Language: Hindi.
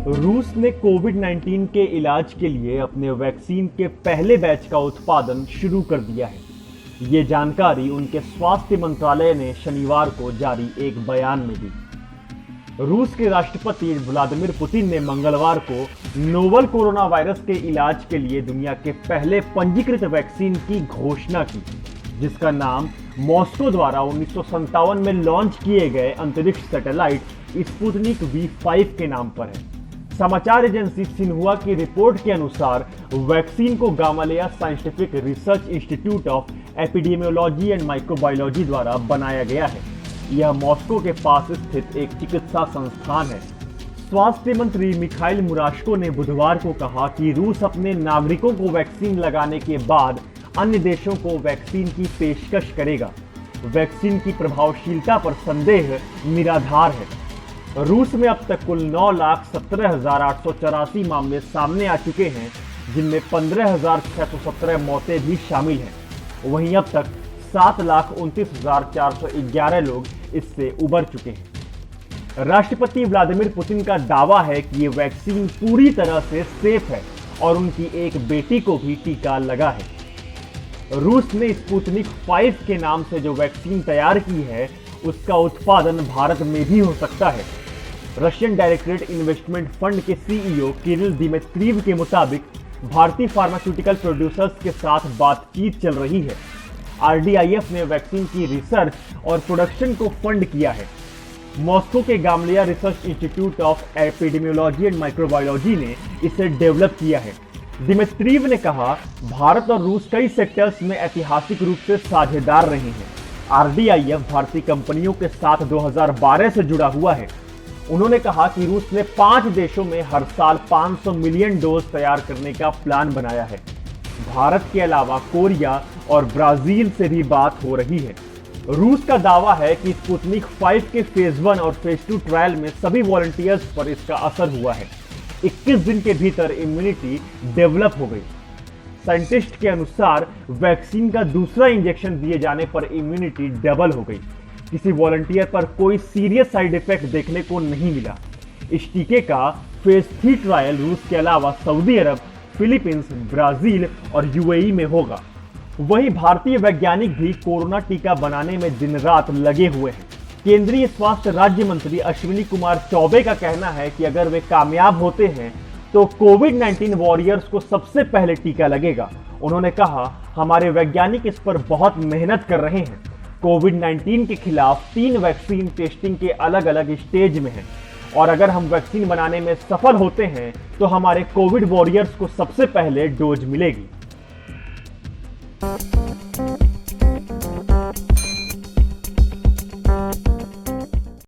रूस ने कोविड-19 के इलाज के लिए अपने वैक्सीन के पहले बैच का उत्पादन शुरू कर दिया है। ये जानकारी उनके स्वास्थ्य मंत्रालय ने शनिवार को जारी एक बयान में दी। रूस के राष्ट्रपति व्लादिमीर पुतिन ने मंगलवार को नोवल कोरोना वायरस के इलाज के लिए दुनिया के पहले पंजीकृत वैक्सीन की घोषणा की, जिसका नाम मॉस्को द्वारा 1957 में लॉन्च किए गए अंतरिक्ष सैटेलाइट स्पुतनिक V5 के नाम पर है। समाचार एजेंसी सिन्हुआ की रिपोर्ट के अनुसार वैक्सीन को Gamaleya scientific research institute of epidemiology and microbiology द्वारा बनाया गया है। यह मॉस्को के पास स्थित एक चिकित्सा संस्थान है। स्वास्थ्य मंत्री मिखाइल मुराशको ने बुधवार को कहा कि रूस अपने नागरिकों को वैक्सीन लगाने के बाद अन्य देशों को वैक्सीन की पेशकश करेगा। वैक्सीन की प्रभावशीलता पर संदेह निराधार है। रूस में अब तक कुल 9,17,884 मामले सामने आ चुके हैं, जिनमें 15,617 मौतें भी शामिल हैं। वहीं अब तक 7,29,411 लोग इससे उबर चुके हैं। राष्ट्रपति व्लादिमीर पुतिन का दावा है कि ये वैक्सीन पूरी तरह से सेफ है और उनकी एक बेटी को भी टीका लगा है। रूस ने स्पुतनिक 5 के नाम से जो वैक्सीन तैयार की है, उसका उत्पादन भारत में भी हो सकता है। रशियन डायरेक्टेड इन्वेस्टमेंट फंड के सीईओ किरिल दिमित्रिव के मुताबिक भारतीय फार्मास्यूटिकल प्रोड्यूसर्स के साथ बातचीत चल रही है। RDIF ने वैक्सीन की रिसर्च और प्रोडक्शन को फंड किया है। मॉस्को के Gamaleya research institute of epidemiology and microbiology ने इसे डेवलप किया है। दिमित्रिव ने कहा, भारत और रूस कई सेक्टर्स में ऐतिहासिक रूप से साझेदार रहे हैं। RDIF भारतीय कंपनियों के साथ 2012 से जुड़ा हुआ है। उन्होंने कहा कि रूस ने 5 देशों में हर साल 500 मिलियन डोज तैयार करने का प्लान बनाया है। भारत के अलावा कोरिया और ब्राजील से भी बात हो रही है। रूस का दावा है कि स्पुतनिक 5 के फेज 1 और फेज 2 ट्रायल में सभी वॉलंटियर्स पर इसका असर हुआ है। 21 दिन के भीतर इम्यूनिटी डेवलप हो गई। साइंटिस्ट के अनुसार वैक्सीन का दूसरा इंजेक्शन दिए जाने पर इम्यूनिटी डबल हो गई। किसी वॉलंटियर पर कोई सीरियस साइड इफेक्ट देखने को नहीं मिला। इस टीके का फेज 3 ट्रायल रूस के अलावा सऊदी अरब, फिलीपींस, ब्राजील और UAE में होगा। वहीं भारतीय वैज्ञानिक भी कोरोना टीका बनाने में दिन रात लगे हुए हैं। केंद्रीय स्वास्थ्य राज्य मंत्री अश्विनी कुमार चौबे का कहना है कि अगर वे कामयाब होते हैं तो कोविड-19 वॉरियर्स को सबसे पहले टीका लगेगा। उन्होंने कहा, हमारे वैज्ञानिक इस पर बहुत मेहनत कर रहे हैं। कोविड-19 के खिलाफ 3 वैक्सीन टेस्टिंग के अलग अलग स्टेज में हैं और अगर हम वैक्सीन बनाने में सफल होते हैं तो हमारे कोविड वॉरियर्स को सबसे पहले डोज मिलेगी।